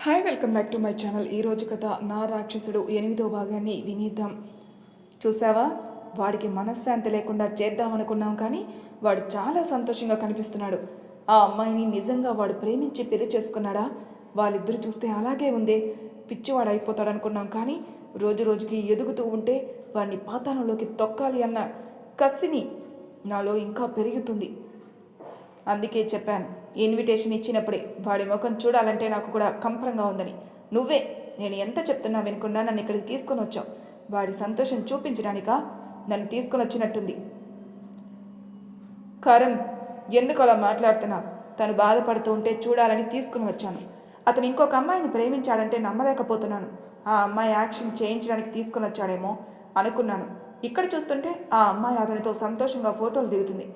Hi welcome back to my channel. ఈరోజు కథ నా రాక్షసుడు 8వ భాగాన్ని వినిద్దాం. చూసావా, వాడికి మనశ్శాంతి లేకుండా చేద్దామనుకున్నాం, కానీ వాడు చాలా సంతోషంగా కనిపిస్తున్నాడు. ఆ అమ్మాయిని నిజంగా వాడు ప్రేమించి పెళ్లి చేసుకున్నాడా? వాళ్ళిద్దరూ చూస్తే అలాగే ఉందే. పిచ్చివాడు అయిపోతాడు అనుకున్నాం, కానీ రోజు రోజుకి ఎదుగుతూ ఉంటే వాడిని పాతాళంలోకి తొక్కాలి అన్న కసిని నాలో ఇంకా పెరుగుతుంది. అందుకే చెప్పాను, ఇన్విటేషన్ ఇచ్చినప్పుడే వాడి ముఖం చూడాలంటే నాకు కూడా కంపరంగా ఉందని. నువ్వే నేను ఎంత చెప్తున్నా వినకుండా నన్ను ఇక్కడికి తీసుకొని వచ్చావు. వాడి సంతోషం చూపించడానికా నన్ను తీసుకొని వచ్చినట్టుంది. కరణ్, ఎందుకు అలా మాట్లాడుతున్నా? తను బాధపడుతూ ఉంటే చూడాలని తీసుకుని వచ్చాను. అతను ఇంకొక అమ్మాయిని ప్రేమించాడంటే నమ్మలేకపోతున్నాను. ఆ అమ్మాయి యాక్షన్ చేయించడానికి తీసుకుని వచ్చాడేమో అనుకున్నాను. ఇక్కడ చూస్తుంటే ఆ అమ్మాయి అతనితో సంతోషంగా ఫోటోలు దిగుతుంది.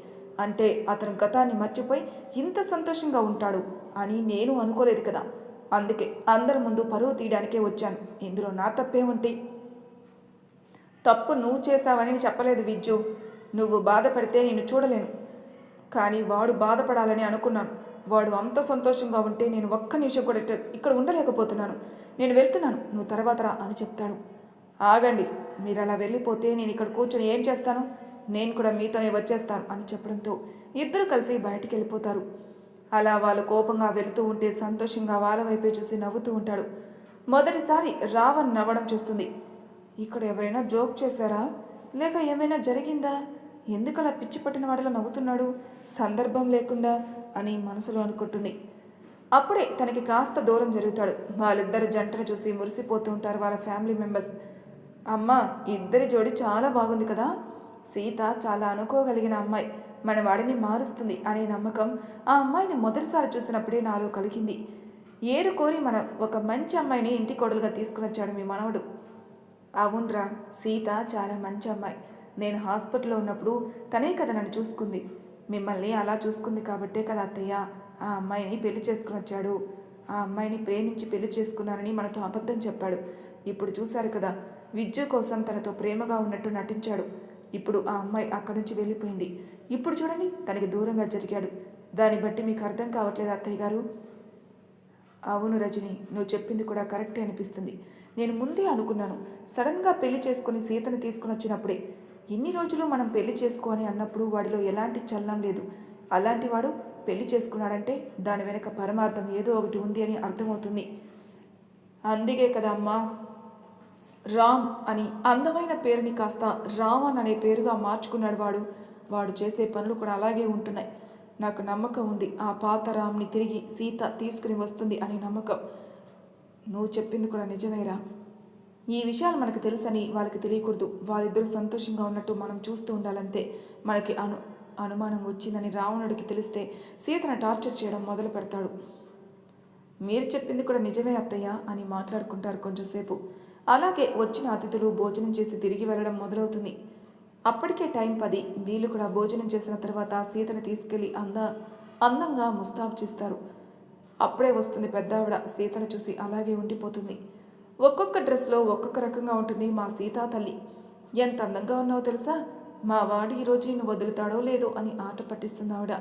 అంటే అతను గతాన్ని మర్చిపోయి ఇంత సంతోషంగా ఉంటాడు అని నేను అనుకోలేదు కదా. అందుకే అందరి ముందు పరువు తీయడానికే వచ్చాను. ఇందులో నా తప్పేముంటి? తప్పు నువ్వు చేశావని చెప్పలేదు విజ్జు. నువ్వు బాధపడితే నేను చూడలేను, కానీ వాడు బాధపడాలని అనుకున్నాను. వాడు అంత సంతోషంగా ఉంటే నేను ఒక్క నిమిషం కూడా ఇక్కడ ఉండలేకపోతున్నాను. నేను వెళ్తున్నాను, నువ్వు తర్వాత రా అని చెప్తాడు. ఆగండి, మీరు అలా వెళ్ళిపోతే నేను ఇక్కడ కూర్చొని ఏం చేస్తాను? నేను కూడా మీతోనే వచ్చేస్తాను అని చెప్పడంతో ఇద్దరు కలిసి బయటికి వెళ్ళిపోతారు. అలా వాళ్ళు కోపంగా వెళుతూ ఉంటే సంతోషంగా వాళ్ళ వైపే చూసి నవ్వుతూ ఉంటాడు. మొదటిసారి రావణ్ నవ్వడం చూస్తుంది. ఇక్కడ ఎవరైనా జోక్ చేశారా, లేక ఏమైనా జరిగిందా? ఎందుకలా పిచ్చి పట్టిన వాడిలో నవ్వుతున్నాడు సందర్భం లేకుండా అని మనసులో అనుకుంటుంది. అప్పుడే తనకి కాస్త దూరం జరుగుతాడు. వాళ్ళిద్దరు జంటను చూసి మురిసిపోతూ ఉంటారు వాళ్ళ ఫ్యామిలీ మెంబర్స్. అమ్మ, ఇద్దరి జోడి చాలా బాగుంది కదా. సీత చాలా అనుకోగలిగిన అమ్మాయి, మన వాడిని మారుస్తుంది అనే నమ్మకం ఆ అమ్మాయిని మొదటిసారి చూసినప్పుడే నాలో కలిగింది. ఏరు కోరి మన ఒక మంచి అమ్మాయిని ఇంటి కోడలుగా తీసుకుని వచ్చాడు మీ మనవడు. అవునరా, సీత చాలా మంచి అమ్మాయి. నేను హాస్పిటల్లో ఉన్నప్పుడు తనే కదా నన్ను చూసుకుంది. మిమ్మల్ని అలా చూసుకుంది కాబట్టే కదా అత్తయ్య ఆ అమ్మాయిని పెళ్లి చేసుకుని వచ్చాడు. ఆ అమ్మాయిని ప్రేమించి పెళ్లి చేసుకున్నానని మనతో అబద్ధం చెప్పాడు. ఇప్పుడు చూశారు కదా, విద్య కోసం తనతో ప్రేమగా ఉన్నట్టు నటించాడు. ఇప్పుడు ఆ అమ్మాయి అక్కడి నుంచి వెళ్ళిపోయింది. ఇప్పుడు చూడండి, తనకి దూరంగా జరిగాడు. దాన్ని బట్టి మీకు అర్థం కావట్లేదు అత్తయ్య గారు? అవును రజని, నువ్వు చెప్పింది కూడా కరెక్టే అనిపిస్తుంది. నేను ముందే అనుకున్నాను, సడన్గా పెళ్లి చేసుకుని సీతను తీసుకుని వచ్చినప్పుడే. ఇన్ని రోజులు మనం పెళ్లి చేసుకోని అన్నప్పుడు వాడిలో ఎలాంటి చలనం లేదు. అలాంటి వాడు పెళ్లి చేసుకున్నాడంటే దాని వెనక పరమార్థం ఏదో ఒకటి ఉంది అని అర్థమవుతుంది. అందుకే కదా అమ్మా రామ్ అని అందమైన పేరుని కాస్త రావణ్ అనే పేరుగా మార్చుకున్నాడు. వాడు చేసే పనులు కూడా అలాగే ఉంటున్నాయి. నాకు నమ్మకం ఉంది, ఆ పాత రామ్ని తిరిగి సీత తీసుకుని వస్తుంది అనే నమ్మకం. నువ్వు చెప్పింది కూడా నిజమేరా. ఈ విషయాలు మనకు తెలుసని వాళ్ళకి తెలియకూడదు. వాళ్ళిద్దరూ సంతోషంగా ఉన్నట్టు మనం చూస్తూ ఉండాలంతే. మనకి అనుమానం వచ్చిందని రావణుడికి తెలిస్తే సీతను టార్చర్ చేయడం మొదలు పెడతాడు. మీరు చెప్పింది కూడా నిజమే అత్తయ్య అని మాట్లాడుకుంటారు కొంచెంసేపు. అలాగే వచ్చిన అతిథులు భోజనం చేసి తిరిగి వెళ్ళడం మొదలవుతుంది. అప్పటికే టైం 10. వీళ్ళు కూడా భోజనం చేసిన తర్వాత సీతను తీసుకెళ్లి అందంగా ముస్తాబు చేస్తారు. అప్పుడే వస్తుంది పెద్దావిడ. సీతను చూసి అలాగే ఉండిపోతుంది. ఒక్కొక్క డ్రెస్లో ఒక్కొక్క రకంగా ఉంటుంది మా సీతా తల్లి. ఎంత అందంగా ఉన్నావో తెలుసా, మా వాడు ఈరోజు నిన్ను వదులుతాడో లేదో అని ఆట పట్టిస్తుంది ఆవిడ.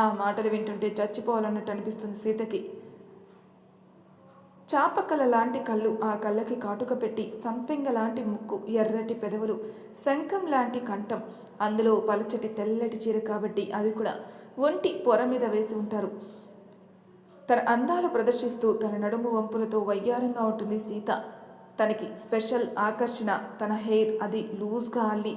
ఆ మాటలు వింటుంటే చచ్చిపోవాలన్నట్టు అనిపిస్తుంది సీతకి. చాపకల లాంటి కళ్ళు, ఆ కళ్ళకి కాటుక పెట్టి, సంపెంగ లాంటి ముక్కు, ఎర్రటి పెదవులు, శంఖం లాంటి కంఠం, అందులో పలచటి తెల్లటి చీర కాబట్టి అది కూడా ఒంటి పొర మీద వేసి ఉంటారు. తన అందాలు ప్రదర్శిస్తూ తన నడుము వంపులతో వయ్యారంగా ఉంటుంది సీత. తనకి స్పెషల్ ఆకర్షణ తన హెయిర్. అది లూజ్గా అల్లి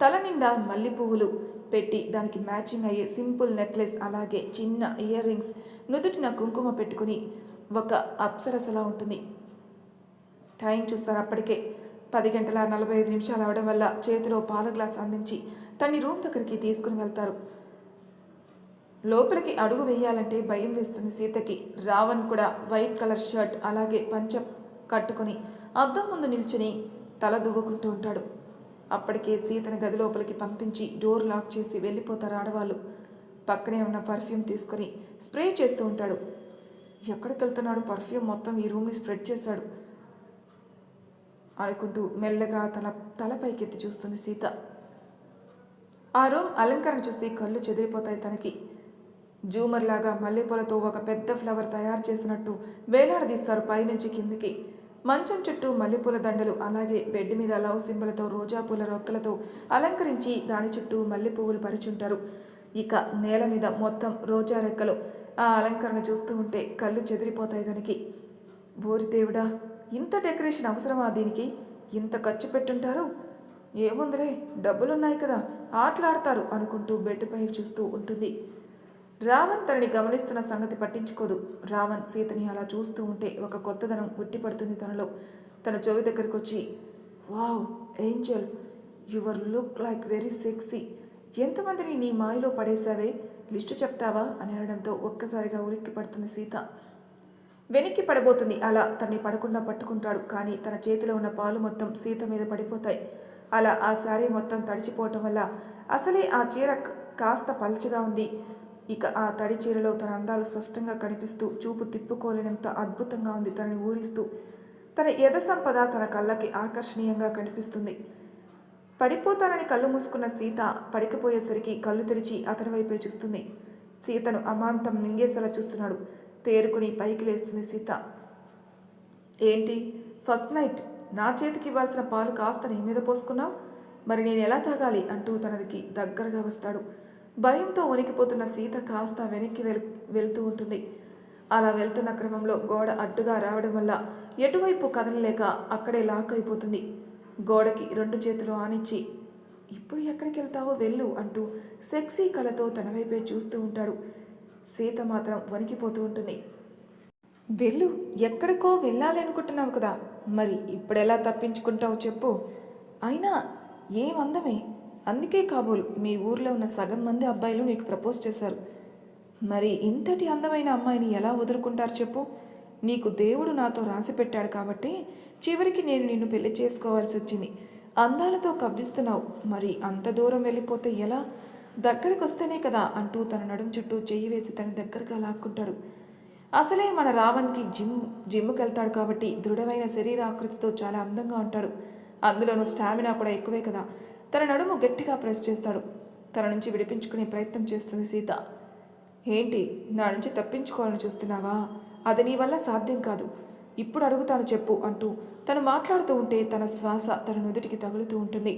తల నిండా మల్లె పువ్వులు పెట్టి దానికి మ్యాచింగ్ అయ్యే సింపుల్ నెక్లెస్, అలాగే చిన్న ఇయర్ రింగ్స్, నుదుటిన కుంకుమ పెట్టుకుని ఒక అప్సరసలా ఉంటుంది. టైం చూస్తారు అప్పటికే 10:45 అవడం వల్ల చేతిలో పాల గ్లాస్ అందించి తన్ని రూమ్ దగ్గరికి తీసుకుని వెళ్తారు. లోపలికి అడుగు వేయాలంటే భయం వేస్తుంది సీతకి. రావణ్ కూడా వైట్ కలర్ షర్ట్ అలాగే పంచ కట్టుకుని అద్దం ముందు నిల్చుని తల దువ్వుకుంటూ ఉంటాడు. అప్పటికే సీతను గది లోపలికి పంపించి డోర్ లాక్ చేసి వెళ్ళిపోతారు ఆడవాళ్ళు. పక్కనే ఉన్న పర్ఫ్యూమ్ తీసుకొని స్ప్రే చేస్తూ ఉంటాడు. ఎక్కడికి వెళ్తున్నాడు, పర్ఫ్యూమ్ మొత్తం ఈ రూమ్ని స్ప్రెడ్ చేశాడు అనుకుంటూ మెల్లగా తలపైకెత్తి చూస్తుంది సీత. ఆ రూమ్ అలంకరణ చూసి కళ్ళు చెదిరిపోతాయి తనకి. జూమర్ లాగా మల్లెపూలతో ఒక పెద్ద ఫ్లవర్ తయారు చేసినట్టు వేలాడదీస్తారు పైనుంచి కిందికి. మంచం చుట్టూ మల్లెపూల దండలు, అలాగే బెడ్ మీద లవ్ సింబలతో రోజా పూల రొక్కలతో అలంకరించి దాని చుట్టూ మల్లెపువ్వులు పరిచుంటారు. ఇక నేల మీద మొత్తం రోజా రెక్కలు. ఆ అలంకరణ చూస్తూ ఉంటే కళ్ళు చెదిరిపోతాయి దానికి. ఓరి దేవుడా, ఇంత డెకరేషన్ అవసరమా దీనికి? ఇంత ఖర్చు పెట్టుంటారు. ఏముందిలే, డబ్బులున్నాయి కదా, ఆటలాడతారు అనుకుంటూ బెడ్ పై చూస్తూ ఉంటుంది. రావణ్ తనని గమనిస్తున్న సంగతి పట్టించుకోదు. రావణ్ సీతని అలా చూస్తూ ఉంటే ఒక కొత్తదనం ఉట్టిపడుతుంది తనలో. తన చెవి దగ్గరికి వచ్చి, wow Angel, your look like very sexy. ఎంతమందిని నీ మాయలో పడేశావే, లిస్టు చెప్తావా అని అనడంతో ఒక్కసారిగా ఉలిక్కి పడుతుంది సీత. వెనక్కి పడబోతుంది. అలా తన్ని పడకుండా పట్టుకుంటాడు. కానీ తన చేతిలో ఉన్న పాలు మొత్తం సీత మీద పడిపోతాయి. అలా ఆ శారీ మొత్తం తడిచిపోవటం వల్ల అసలే ఆ చీర కాస్త పల్చగా ఉంది. ఇక ఆ తడి చీరలో తన అందాలు స్పష్టంగా కనిపిస్తూ చూపు తిప్పుకోలేనంత అద్భుతంగా ఉంది. తనని ఊరిస్తూ తన యథ సంపద తన కళ్ళకి ఆకర్షణీయంగా కనిపిస్తుంది. పడిపోతానని కళ్ళు మూసుకున్న సీత పడికపోయేసరికి కళ్ళు తెరిచి అతని వైపే చూస్తుంది. సీతను అమాంతం మింగేసేలా చూస్తున్నాడు. తేరుకుని పైకి లేస్తుంది సీత. ఏంటి, ఫస్ట్ నైట్ నా చేతికి ఇవ్వాల్సిన పాలు కాస్త నీ మీద పోసుకున్నావు? మరి నేను ఎలా తాగాలి అంటూ తనదికి దగ్గరగా వస్తాడు. భయంతో వణికిపోతున్న సీత కాస్త వెనక్కి వెళ్తూ ఉంటుంది. అలా వెళ్తున్న క్రమంలో గోడ అడ్డుగా రావడం వల్ల ఎటువైపు కదలలేక అక్కడే లాక్ అయిపోతుంది. గోడకి రెండు చేతులు ఆనిచ్చి, ఇప్పుడు ఎక్కడికి వెళ్తావో వెళ్ళు అంటూ సెక్సీ కళతో తన వైపే చూస్తూ ఉంటాడు. సీత మాత్రం వణికిపోతూ ఉంటుంది. వెళ్ళు, ఎక్కడికో వెళ్ళాలి అనుకుంటున్నావు కదా, మరి ఇప్పుడెలా తప్పించుకుంటావు చెప్పు. అయినా ఏమందమే, అందుకే కాబోలు మీ ఊర్లో ఉన్న సగం మంది అబ్బాయిలు నీకు ప్రపోజ్ చేశారు. మరి ఇంతటి అందమైన అమ్మాయిని ఎలా వదులుకుంటారు చెప్పు. నీకు దేవుడు నాతో రాసి పెట్టాడు కాబట్టి చివరికి నేను నిన్ను పెళ్లి చేసుకోవాల్సి వచ్చింది. అందాలతో కవ్విస్తున్నావు, మరి అంత దూరం వెళ్ళిపోతే ఎలా? దగ్గరికి వస్తేనే కదా అంటూ తన నడుం చుట్టూ చెయ్యి వేసి తన దగ్గరగా లాక్కుంటాడు. అసలే మన రావణ్కి జిమ్కి వెళ్తాడు కాబట్టి దృఢమైన శరీరాకృతితో చాలా అందంగా ఉంటాడు. అందులోనూ స్టామినా కూడా ఎక్కువే కదా. తన నడుము గట్టిగా ప్రెస్ చేస్తాడు. తన నుంచి విడిపించుకునే ప్రయత్నం చేస్తుంది సీత. ఏంటి, నా నుంచి తప్పించుకోవాలని చూస్తున్నావా? అది నీ వల్ల సాధ్యం కాదు. ఇప్పుడు అడుగుతాను చెప్పు అంటూ తను మాట్లాడుతూ ఉంటే తన శ్వాస తన నుదుటికి తగులుతూ ఉంటుంది.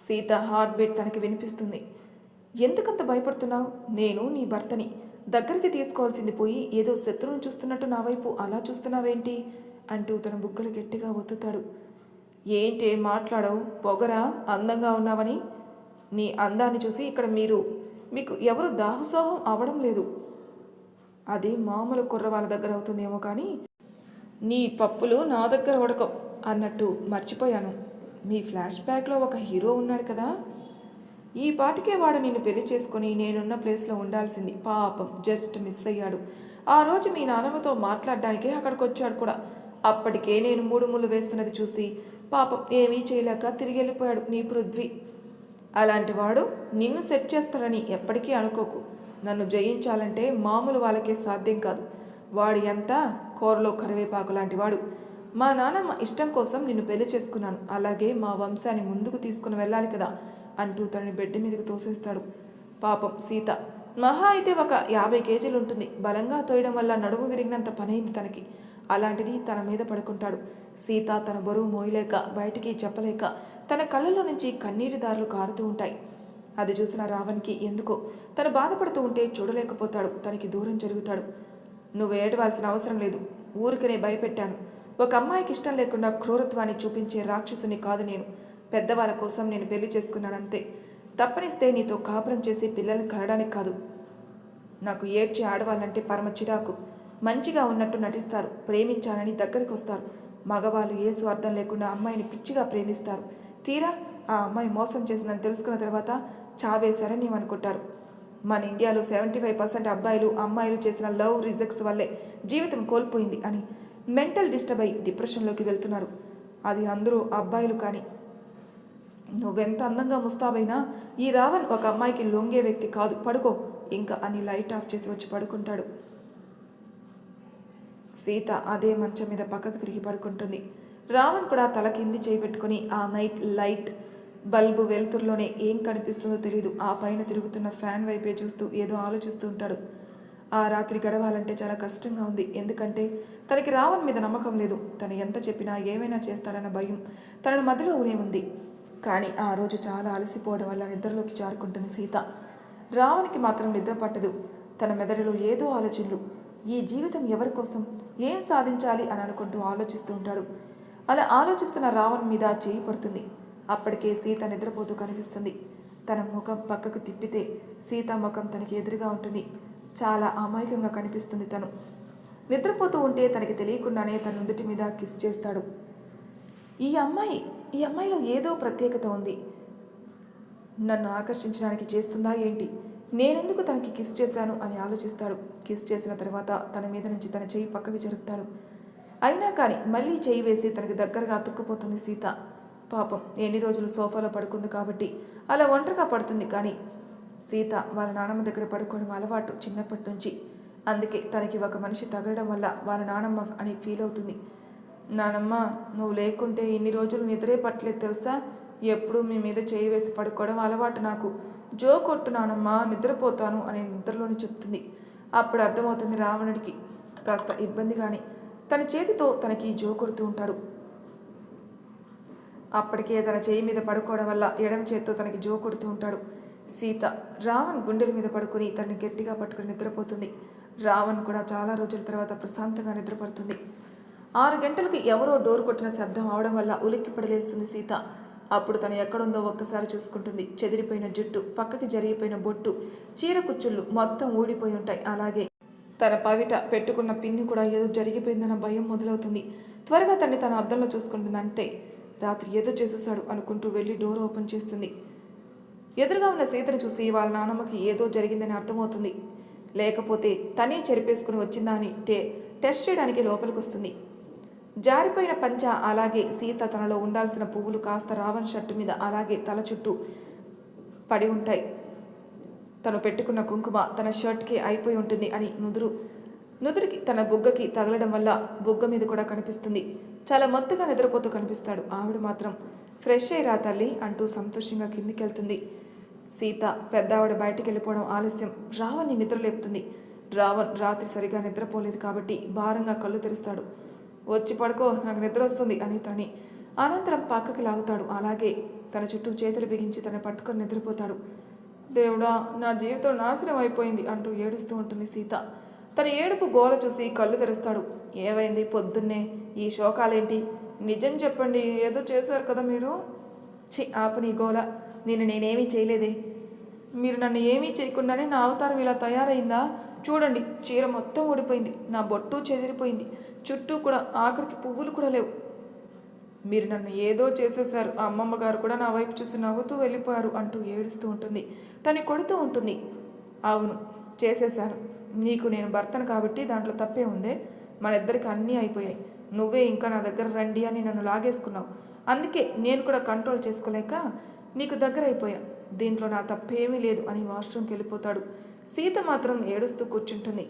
సీత హార్ట్ బీట్ తనకి వినిపిస్తుంది. ఎందుకంత భయపడుతున్నావు? నేను నీ భర్తని. దగ్గరికి తీసుకోవాల్సింది పోయి ఏదో శత్రువును చూస్తున్నట్టు నా వైపు అలా చూస్తున్నావేంటి అంటూ తన బుగ్గలు గట్టిగా ఒత్తుతాడు. ఏంటి మాట్లాడవు? పొగరా అందంగా ఉన్నావని? నీ అందాన్ని చూసి ఇక్కడ మీకు ఎవరు దాహసోహం అవడం లేదు. అది మామూలు కుర్ర వాళ్ళ దగ్గర అవుతుందేమో కానీ నీ పప్పులు నా దగ్గర ఉడకవు అన్నట్టు మర్చిపోయాను. మీ ఫ్లాష్ బ్యాక్లో ఒక హీరో ఉన్నాడు కదా, ఈ పాటికే వాడు నిన్ను పెళ్లి చేసుకుని నేనున్న ప్లేస్లో ఉండాల్సింది. పాపం జస్ట్ మిస్ అయ్యాడు. ఆ రోజు మీ నాన్నమ్మతో మాట్లాడడానికే అక్కడికి వచ్చాడు కూడా. అప్పటికే నేను 3 ముళ్ళు వేస్తున్నది చూసి పాపం ఏమీ చేయలేక తిరిగి వెళ్ళిపోయాడు నీ పృథ్వీ. అలాంటి వాడు నిన్ను సెట్ చేస్తాడని ఎప్పటికీ అనుకోకు. నన్ను జయించాలంటే మామూలు వాళ్ళకే సాధ్యం కాదు. వాడు ఎంత కూరలో కరివేపాకు లాంటి వాడు. మా నాన్నమ్మ ఇష్టం కోసం నిన్ను పెళ్లి చేసుకున్నాను. అలాగే మా వంశాన్ని ముందుకు తీసుకుని వెళ్ళాలి కదా అంటూ తనని బెడ్ మీదకి తోసేస్తాడు. పాపం సీత మహా అయితే ఒక 50 కేజీలు ఉంటుంది. బలంగా తోయడం వల్ల నడుము విరిగినంత పనైంది తనకి. అలాంటిది తన మీద పడుకుంటాడు. సీత తన బరువు మోయలేక బయటికి చెప్పలేక తన కళ్ళలో నుంచి కన్నీటి దారులు కారుతూ ఉంటాయి. అది చూసిన రావణ్కి ఎందుకో తను బాధపడుతూ ఉంటే చూడలేకపోతాడు. తనకి దూరం జరుగుతాడు. నువ్వు ఏడవాల్సిన అవసరం లేదు. ఊరికనే భయపెట్టాను. ఒక అమ్మాయికి ఇష్టం లేకుండా క్రూరత్వాన్ని చూపించే రాక్షసుని కాదు నేను. పెద్దవాళ్ళ కోసం నేను పెళ్లి చేసుకున్నానంతే. తప్పనిస్తే నీతో కాపురం చేసి పిల్లల్ని కలడానికి కాదు. నాకు ఏడ్చి ఆడవాళ్ళంటే పరమ చిరాకు. మంచిగా ఉన్నట్టు నటిస్తారు, ప్రేమించాలని దగ్గరికి వస్తారు. మగవాళ్ళు ఏ స్వార్థం లేకుండా అమ్మాయిని పిచ్చిగా ప్రేమిస్తారు. తీరా ఆ అమ్మాయి మోసం చేసిందని తెలుసుకున్న తర్వాత చావేశారని అనుకుంటారు. మన ఇండియాలో 75% అబ్బాయిలు అమ్మాయిలు చేసిన లవ్ రిజెక్ట్స్ వల్లే జీవితం కోల్పోయింది అని మెంటల్ డిస్టర్బ్ అయి డిప్రెషన్లోకి వెళ్తున్నారు. అది అందరూ అబ్బాయిలు. కానీ నువ్వెంత అందంగా ముస్తాబైనా ఈ రావణ్ ఒక అమ్మాయికి లొంగే వ్యక్తి కాదు. పడుకో ఇంకా అని లైట్ ఆఫ్ చేసి వచ్చి పడుకుంటాడు. సీత అదే మంచం మీద పక్కకు తిరిగి పడుకుంటుంది. రావణ్ కూడా తల కింది చేయిపెట్టుకుని ఆ నైట్ లైట్ బల్బు వెలుతురులోనే ఏం కనిపిస్తుందో తెలీదు. ఆ పైన తిరుగుతున్న ఫ్యాన్ వైపే చూస్తూ ఏదో ఆలోచిస్తూ ఉంటాడు. ఆ రాత్రి గడవాలంటే చాలా కష్టంగా ఉంది. ఎందుకంటే తనకి రావణ్ మీద నమ్మకం లేదు. తను ఎంత చెప్పినా ఏమైనా చేస్తాడన్న భయం తనను మధ్యలో ఉంది. కానీ ఆ రోజు చాలా అలసిపోవడం వల్ల నిద్రలోకి జారుకుంటుంది సీత. రావణ్కి మాత్రం నిద్ర పట్టదు. తన మెదడులో ఏదో ఆలోచనలు. ఈ జీవితం ఎవరి కోసం, ఏం సాధించాలి అని అనుకుంటూ ఆలోచిస్తూ ఉంటాడు. అలా ఆలోచిస్తున్న రావణ్ మీద చేయి పడుతుంది. అప్పటికే సీత నిద్రపోతూ కనిపిస్తుంది. తన ముఖం పక్కకు తిప్పితే సీత ముఖం తనకి ఎదురుగా ఉంటుంది. చాలా అమాయకంగా కనిపిస్తుంది తను. నిద్రపోతూ ఉంటే తనకి తెలియకుండానే తన నుదుటి మీద కిస్ చేస్తాడు. ఈ అమ్మాయిలో ఏదో ప్రత్యేకత ఉంది. నన్ను ఆకర్షించడానికి చేస్తుందా ఏంటి? నేనెందుకు తనకి కిస్ చేశాను అని ఆలోచిస్తాడు. కిస్ చేసిన తర్వాత తన మీద నుంచి తన చెయ్యి పక్కకి జరుపుతాడు. అయినా కానీ మళ్ళీ చెయ్యి వేసి తనకి దగ్గరగా అతుక్కుపోతుంది సీత. పాపం ఎన్ని రోజులు సోఫాలో పడుకుంది కాబట్టి అలా ఒంటరిగా పడుతుంది. కానీ సీత వాళ్ళ నానమ్మ దగ్గర పడుకోవడం అలవాటు చిన్నప్పటి నుంచి. అందుకే తనకి ఒక మనిషి తగలడం వల్ల వాళ్ళ నానమ్మ అని ఫీల్ అవుతుంది. నానమ్మ, నువ్వు లేకుంటే ఇన్ని రోజులు నిద్రే పట్టలేదు తెలుసా? ఎప్పుడు మీ మీద చేయి వేసి పడుకోవడం అలవాటు నాకు. జో కొట్టు నానమ్మ, నిద్రపోతాను అని నిద్రలోని చెప్తుంది. అప్పుడు అర్థమవుతుంది రావణుడికి కాస్త ఇబ్బందిగానే. తన చేతితో తనకి జో కొడుతూ ఉంటాడు. అప్పటికే తన చేయి మీద పడుకోవడం వల్ల ఎడమ చేతితో తనకి జో కొడుతూ ఉంటాడు. సీత రావణ్ గుండెల మీద పడుకొని తనని గట్టిగా పట్టుకుని నిద్రపోతుంది. రావణ్ కూడా చాలా రోజుల తర్వాత ప్రశాంతంగా నిద్రపడుతుంది. 6 గంటలకి ఎవరో డోర్ కొట్టిన శబ్దం అవడం వల్ల ఉలిక్కి పడలేస్తుంది సీత. అప్పుడు తను ఎక్కడుందో ఒక్కసారి చూసుకుంటుంది. చెదిరిపోయిన జుట్టు, పక్కకి జరిగిపోయిన బొట్టు, చీర కుచ్చుళ్ళు మొత్తం ఊడిపోయి ఉంటాయి. అలాగే తన పవిట పెట్టుకున్న పిన్ని కూడా ఏదో జరిగిపోయిందన్న భయం మొదలవుతుంది. త్వరగా తన్ని తన అద్దంలో చూసుకుంటుంది. అంతే, రాత్రి ఏదో చేసేసాడు అనుకుంటూ వెళ్ళి డోర్ ఓపెన్ చేస్తుంది. ఎదురుగా ఉన్న సీతను చూసి వాళ్ళ నానమ్మకి ఏదో జరిగిందని అర్థమవుతుంది. లేకపోతే తనే చెరిపేసుకుని వచ్చిందా అని టెస్ట్ చేయడానికి లోపలికి వస్తుంది. జారిపోయిన పంచ, అలాగే సీత తనలో ఉండాల్సిన పువ్వులు కాస్త రావణ్ షర్టు మీద అలాగే తల చుట్టూ పడి ఉంటాయి. తను పెట్టుకున్న కుంకుమ తన షర్ట్కి అయిపోయి ఉంటుంది అని నుదురికి తన బుగ్గకి తగలడం వల్ల బుగ్గ మీద కూడా కనిపిస్తుంది. చాలా మొత్తగా నిద్రపోతూ కనిపిస్తాడు. ఆవిడ మాత్రం ఫ్రెష్ అయ్యి రా తల్లి అంటూ సంతోషంగా కిందికి వెళ్తుంది. సీత పెద్దావిడ బయటికి వెళ్ళిపోవడం ఆలస్యం రావణ్ని నిద్రలేపుతుంది. రావణ్ రాత్రి సరిగా నిద్రపోలేదు కాబట్టి భారంగా కళ్ళు తెరుస్తాడు. వచ్చి పడుకో, నాకు నిద్ర వస్తుంది అని తనని అనంతరం పక్కకి లాగుతాడు. అలాగే తన చుట్టూ చేతులు బిగించి తన పట్టుకొని నిద్రపోతాడు. దేవుడా, నా జీవితం నాశనం అయిపోయింది అంటూ ఏడుస్తూ ఉంటుంది సీత. తన ఏడుపు గోల చూసి కళ్ళు తెరుస్తాడు. ఏమైంది పొద్దున్నే ఈ శోకాలేంటి? నిజం చెప్పండి, ఏదో చేశారు కదా మీరు. ఆపు నీ గోల. నేనేమీ చేయలేదే. మీరు నన్ను ఏమీ చేయకుండానే నా అవతారం ఇలా తయారైందా? చూడండి, చీర మొత్తం ఊడిపోయింది, నా బొట్టు చెదిరిపోయింది, చుట్టూ కూడా ఆఖరికి పువ్వులు కూడా లేవు. మీరు నన్ను ఏదో చేసేశారు. ఆ అమ్మమ్మ గారు కూడా నా వైపు చూసి నవ్వుతూ వెళ్ళిపోయారు అంటూ ఏడుస్తూ ఉంటుంది. తను కొడుతూ ఉంటుంది. అవును, చేసేశాను. నీకు నేను భర్తను కాబట్టి దాంట్లో తప్పే ఉందే. మన ఇద్దరికి అన్నీ అయిపోయాయి. నువ్వే ఇంకా నా దగ్గర రండి అని నన్ను లాగేసుకున్నావు. అందుకే నేను కూడా కంట్రోల్ చేసుకోలేక నీకు దగ్గర అయిపోయా. దీంట్లో నా తప్పేమీ లేదు అని వాష్రూమ్కి వెళ్ళిపోతాడు. సీత మాత్రం ఏడుస్తూ కూర్చుంటుంది.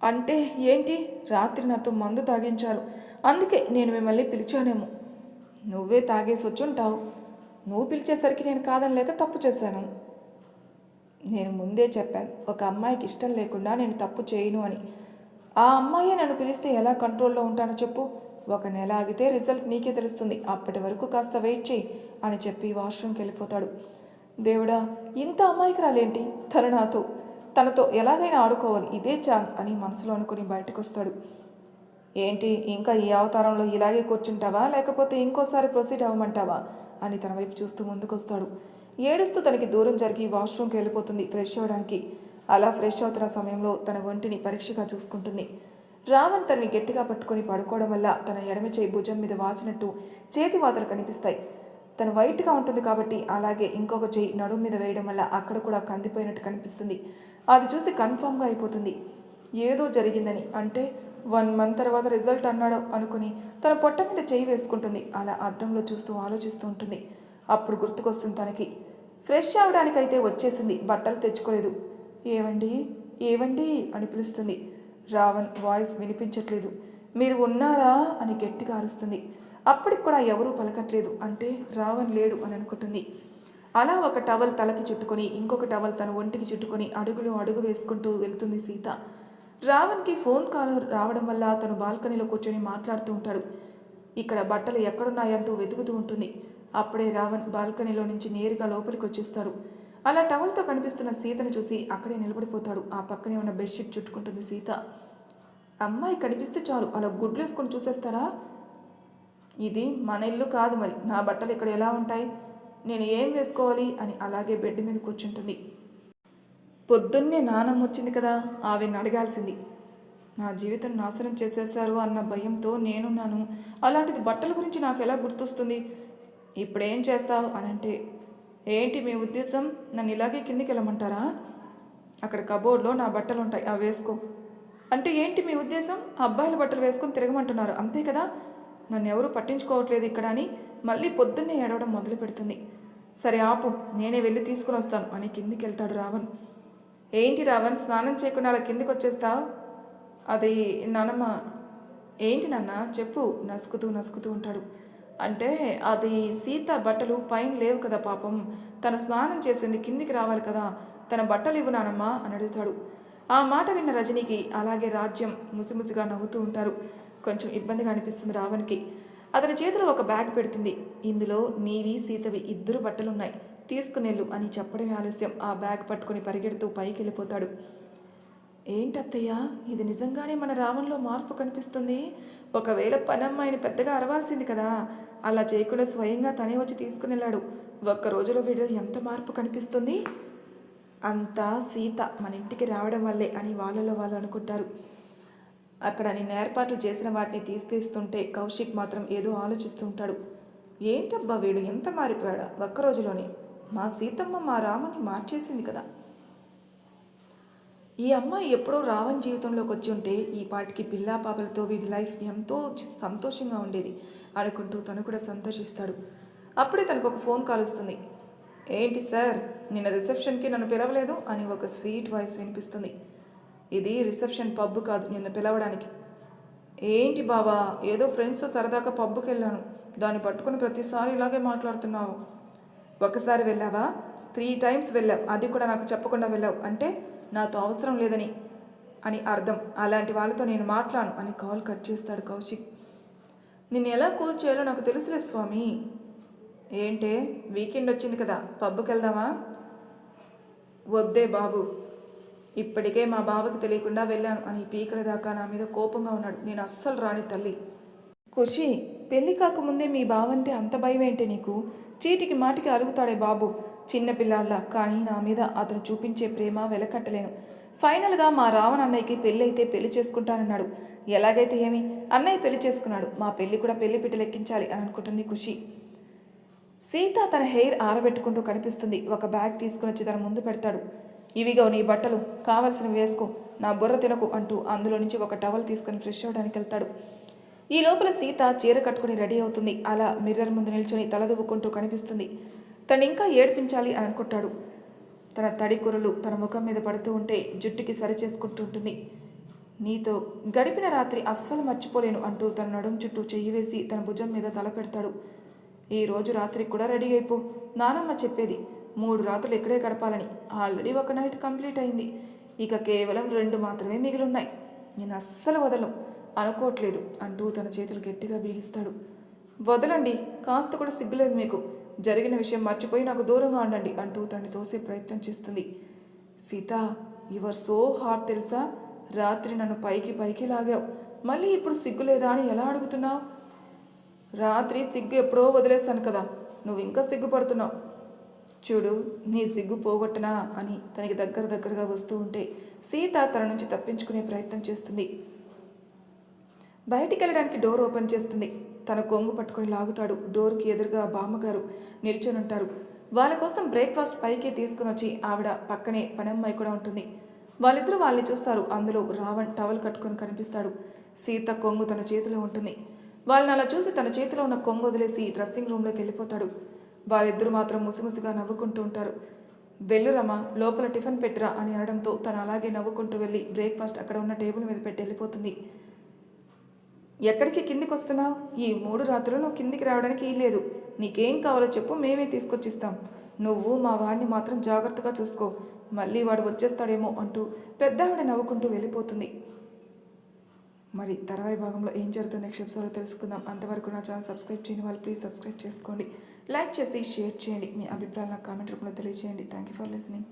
అంటే ఏంటి? రాత్రి నాతో మందు తాగించారు, అందుకే నేను మిమ్మల్ని పిలిచానేమో. నువ్వే తాగేసి వచ్చుంటావు. నువ్వు పిలిచేసరికి నేను కాదనలేక తప్పు చేశాను. నేను ముందే చెప్పాను, ఒక అమ్మాయికి ఇష్టం లేకుండా నేను తప్పు చేయను అని. ఆ అమ్మాయే నన్ను పిలిస్తే ఎలా కంట్రోల్లో ఉంటానో చెప్పు. 1 నెల ఆగితే రిజల్ట్ నీకే తెలుస్తుంది. అప్పటి వరకు కాస్త వెయిట్ చేయి అని చెప్పి వాష్రూమ్కి వెళ్ళిపోతాడు. దేవుడా, ఇంత అమ్మాయికురాలేంటి? తనతో ఎలాగైనా ఆడుకోవాలి, ఇదే ఛాన్స్ అని మనసులో అనుకుని బయటకు వస్తాడు. ఏంటి, ఇంకా ఈ అవతారంలో ఇలాగే కూర్చుంటావా, లేకపోతే ఇంకోసారి ప్రొసీడ్ అవ్వమంటావా అని తన వైపు చూస్తూ ముందుకొస్తాడు. ఏడుస్తూ తనకి దూరం జరిగి వాష్రూమ్కి వెళ్ళిపోతుంది ఫ్రెష్ అవ్వడానికి. అలా ఫ్రెష్ అవుతున్న సమయంలో తన ఒంటిని పరీక్షగా చూసుకుంటుంది. రావణ్ తనని గట్టిగా పట్టుకొని పడుకోవడం వల్ల తన ఎడమ చేయి భుజం మీద వాచినట్టు చేతి వాతలు కనిపిస్తాయి. తను వైట్గా ఉంటుంది కాబట్టి. అలాగే ఇంకొక చేయి నడుము మీద వేయడం వల్ల అక్కడ కూడా కందిపోయినట్టు కనిపిస్తుంది. అది చూసి కన్ఫామ్గా అయిపోతుంది ఏదో జరిగిందని. అంటే 1 మంత్ తర్వాత రిజల్ట్ అన్నాడు అనుకుని తన పొట్ట మీద చేయి వేసుకుంటుంది. అలా అద్దంలో చూస్తూ ఆలోచిస్తూ ఉంటుంది. అప్పుడు గుర్తుకొస్తుంది తనకి. ఫ్రెష్ అవడానికైతే వచ్చేసింది, బట్టలు తెచ్చుకోలేదు. ఏవండి అని పిలుస్తుంది. రావణ్ వాయిస్ వినిపించట్లేదు. మీరు ఉన్నారా అని గట్టిగా అరుస్తుంది. అప్పటికి కూడా ఎవరూ పలకట్లేదు. అంటే రావణ్ లేడు అని అనుకుంటుంది. అలా ఒక టవల్ తలకి చుట్టుకొని ఇంకొక టవల్ తన ఒంటికి చుట్టుకొని అడుగులో అడుగు వేసుకుంటూ వెళ్తుంది సీత. రావణ్కి ఫోన్ కాల్ రావడం వల్ల తను బాల్కనీలో కూర్చొని మాట్లాడుతూ ఉంటాడు. ఇక్కడ బట్టలు ఎక్కడున్నాయంటూ వెతుకుతూ ఉంటుంది. అప్పుడే రావణ్ బాల్కనీలో నుంచి నేరుగా లోపలికి వచ్చేస్తాడు. అలా టవల్తో కనిపిస్తున్న సీతను చూసి అక్కడే నిలబడిపోతాడు. ఆ పక్కనే ఉన్న బెడ్షీట్ చుట్టుకుంటుంది సీత. అమ్మాయి కనిపిస్తే చాలు అలా గుడ్లు వేసుకొని చూసేస్తారా? ఇది మన ఇల్లు కాదు, మరి నా బట్టలు ఇక్కడ ఎలా ఉంటాయి, నేను ఏం వేసుకోవాలి అని అలాగే బెడ్ మీద కూర్చుంటుంది. పొద్దున్నే నానమ్మ వచ్చింది కదా, ఆవిని అడగాల్సింది. నా జీవితం నాశనం చేసేశారు అన్న భయంతో నేనున్నాను. అలాంటిది బట్టల గురించి నాకు ఎలా గుర్తొస్తుంది? ఇప్పుడేం చేస్తావు అని అంటే, ఏంటి మీ ఉద్దేశం, నన్ను ఇలాగే కిందికి వెళ్ళమంటారా? అక్కడ కబోర్డ్లో నా బట్టలు ఉంటాయి, అవి వేసుకో. అంటే ఏంటి మీ ఉద్దేశం? అబ్బాయిల బట్టలు వేసుకొని తిరగమంటున్నారు అంతే కదా? నన్ను ఎవరూ పట్టించుకోవట్లేదు ఇక్కడ అని మళ్ళీ పొద్దున్నే ఏడవడం మొదలు పెడుతుంది. సరే ఆపు, నేనే వెళ్ళి తీసుకుని వస్తాను అని కిందికి వెళ్తాడు రావణ్. ఏంటి రావణ్, స్నానం చేయకుండా అలా కిందికి వచ్చేస్తావు? అది నానమ్మ. ఏంటి నాన్న చెప్పు, నసుకుతూ ఉంటాడు. అంటే అది సీత బట్టలు పైన లేవు కదా పాపం, తను స్నానం చేసింది కిందికి రావాలి కదా, తన బట్టలు ఇవ్వు నానమ్మ అని అడుగుతాడు. ఆ మాట విన్న రజనీకి అలాగే రాజ్యం ముసిముసిగా నవ్వుతూ ఉంటారు. కొంచెం ఇబ్బందిగా అనిపిస్తుంది రావణ్కి. అతని చేతిలో ఒక బ్యాగ్ పెడుతుంది. ఇందులో నీవి సీతవి ఇద్దరు బట్టలున్నాయి, తీసుకునేళ్ళు అని చెప్పడమే ఆలస్యం ఆ బ్యాగ్ పట్టుకుని పరిగెడుతూ పైకి వెళ్ళిపోతాడు. ఏంటత్తయ్య, ఇది నిజంగానే మన రావణ్లో మార్పు కనిపిస్తుంది. ఒకవేళ పనమ్మాయిని పెద్దగా అరవాల్సింది కదా, అలా చేయకుండా స్వయంగా తనే వచ్చి తీసుకుని వెళ్ళాడు. ఒక్క రోజులో వీడియో ఎంత మార్పు కనిపిస్తుంది. అంతా సీత మన ఇంటికి రావడం వల్లే అని వాళ్ళలో వాళ్ళు అనుకుంటారు. అక్కడ నిన్న ఏర్పాట్లు చేసిన వాటిని తీసుకెస్తుంటే కౌశిక్ మాత్రం ఏదో ఆలోచిస్తూ ఉంటాడు. ఏంటబ్బా వీడు ఎంత మారిపోయాడా ఒక్క రోజులోనే, మా సీతమ్మ మా రాముని మార్చేసింది కదా. ఈ అమ్మాయి ఎప్పుడో రావణ్ జీవితంలోకి వచ్చి ఉంటే ఈ పాటికి పిల్లా పాపలతో వీడి లైఫ్ ఎంతో సంతోషంగా ఉండేది అనుకుంటూ తను కూడా సంతోషిస్తాడు. అప్పుడే తనకు ఒక ఫోన్ కాల్ వస్తుంది. ఏంటి సార్, నిన్న రిసెప్షన్కి నన్ను పిలవలేదు అని ఒక స్వీట్ వాయిస్ వినిపిస్తుంది. ఇది రిసెప్షన్ పబ్ కాదు నిన్ను పిలవడానికి. ఏంటి బాబా, ఏదో ఫ్రెండ్స్తో సరదాగా పబ్కి వెళ్ళాను, దాన్ని పట్టుకుని ప్రతిసారి ఇలాగే మాట్లాడుతున్నావు. ఒకసారి వెళ్ళావా? 3 times వెళ్ళావు, అది కూడా నాకు చెప్పకుండా వెళ్ళావు అంటే నాతో అవసరం లేదని అని అర్థం. అలాంటి వాళ్ళతో నేను మాట్లాడను అని కాల్ కట్ చేస్తాడు కౌశిక్. నిన్ను ఎలా కూల్ చేయాలో నాకు తెలుసులే స్వామి. ఏంటే వీకెండ్ వచ్చింది కదా, పబ్కి వెళ్దామా? వద్దే బాబు, ఇప్పటికే మా బావకి తెలియకుండా వెళ్ళాను అని పీకల దాకా నా మీద కోపంగా ఉన్నాడు. నేను అస్సలు రాని తల్లి. ఖుషి, పెళ్ళి కాకముందే మీ బావంటే అంత భయం ఏంటి నీకు? చీటికి మాటికి అలుగుతాడే బాబు చిన్నపిల్లాళ్ళ. కానీ నా మీద అతను చూపించే ప్రేమ వెలకట్టలేను. ఫైనల్గా మా రావణ్ అన్నయ్యకి పెళ్ళి అయితే పెళ్లి చేసుకుంటానన్నాడు. ఎలాగైతే ఏమి, అన్నయ్య పెళ్లి చేసుకున్నాడు, మా పెళ్ళి కూడా పెళ్లి పిట్టలెక్కించాలి అని అనుకుంటుంది ఖుషి. సీత తన హెయిర్ ఆరబెట్టుకుంటూ కనిపిస్తుంది. ఒక బ్యాగ్ తీసుకుని వచ్చి తన ముందు పెడతాడు. ఇవిగో నీ బట్టలు, కావలసినవి వేసుకో, నా బుర్ర తినకు అంటూ అందులో నుంచి ఒక టవల్ తీసుకుని ఫ్రెష్ అవ్వడానికి వెళ్తాడు. ఈ లోపల సీత చీర కట్టుకుని రెడీ అవుతుంది. అలా మిర్రర్ ముందు నిల్చొని తలదువ్వుకుంటూ కనిపిస్తుంది. తను ఇంకా ఏడ్పించాలి అని అనుకుంటాడు. తన తడి కూరలు తన ముఖం మీద పడుతూ ఉంటే జుట్టుకి సరిచేసుకుంటూ ఉంటుంది. నీతో గడిపిన రాత్రి అస్సలు మర్చిపోలేను అంటూ తన నడుం చుట్టూ చెయ్యి వేసి తన భుజం మీద తల పెడతాడు. ఈరోజు రాత్రికి కూడా రెడీ అయిపో, నానమ్మ చెప్పేది 3 రాత్రులు ఇక్కడే గడపాలని. ఆల్రెడీ ఒక నైట్ కంప్లీట్ అయింది, ఇక కేవలం 2 మాత్రమే మిగిలిన్నాయి. నేను అస్సలు వదలను అనుకోవట్లేదు అంటూ తన చేతులు గట్టిగా బీగిస్తాడు. వదలండి, కాస్త కూడా సిగ్గులేదు మీకు, జరిగిన విషయం మర్చిపోయి నాకు దూరంగా ఉండండి అంటూ తనని తోసే ప్రయత్నం చేస్తుంది. సీత, యువర్ సో హాట్ తెలుసా, రాత్రి నన్ను పైకి లాగావు, మళ్ళీ ఇప్పుడు సిగ్గు లేదా అని ఎలా అడుగుతున్నావు? రాత్రి సిగ్గు ఎప్పుడో వదిలేశాను కదా, నువ్వు ఇంకా సిగ్గుపడుతున్నావు. చూడు, నీ సిగ్గు పోగొట్టనా అని తనకి దగ్గరగా వస్తూ ఉంటే సీత తన నుంచి తప్పించుకునే ప్రయత్నం చేస్తుంది. బయటికి వెళ్ళడానికి డోర్ ఓపెన్ చేస్తుంది. తన కొంగు పట్టుకొని లాగుతాడు. డోర్కి ఎదురుగా బామ్మగారు నిల్చొని ఉంటారు. వాళ్ళ కోసం బ్రేక్ఫాస్ట్ పైకి తీసుకుని వచ్చి ఆవిడ పక్కనే పనమ్మాయి కూడా ఉంటుంది. వాళ్ళిద్దరూ వాళ్ళని చూస్తారు. అందులో రావణ్ టవల్ కట్టుకొని కనిపిస్తాడు. సీత కొంగు తన చేతిలో ఉంటుంది. వాళ్ళని అలా చూసి తన చేతిలో ఉన్న కొంగు వదిలేసి డ్రెస్సింగ్ రూమ్లోకి వెళ్ళిపోతాడు. వాళ్ళిద్దరూ మాత్రం ముసిముసిగా నవ్వుకుంటూ ఉంటారు. వెళ్ళురమ్మా, లోపల టిఫిన్ పెట్టిరా అని అనడంతో తను అలాగే నవ్వుకుంటూ వెళ్ళి బ్రేక్ఫాస్ట్ అక్కడ ఉన్న టేబుల్ మీద పెట్టి వెళ్ళిపోతుంది. ఎక్కడికి కిందికి వస్తున్నావు? ఈ 3 రాత్రులు నువ్వు కిందికి రావడానికి లేదు. నీకేం కావాలో చెప్పు, మేమే తీసుకొచ్చిస్తాం. నువ్వు మా వాడిని మాత్రం జాగ్రత్తగా చూసుకో, మళ్ళీ వాడు వచ్చేస్తాడేమో అంటూ పెద్దావిడ నవ్వుకుంటూ వెళ్ళిపోతుంది. మరి తర్వాయి భాగంలో ఏం జరుగుతుందో నెక్స్ట్ ఎపిసోడ్లో తెలుసుకుందాం. అంతవరకు నా ఛానల్ సబ్స్క్రైబ్ చేయని వాళ్ళు ప్లీజ్ సబ్స్క్రైబ్ చేసుకోండి, లైక్ చేసి షేర్ చేయండి, మీ అభిప్రాయాలు నాకు కామెంట్ రూపంలో తెలియజేయండి. Thank you for listening.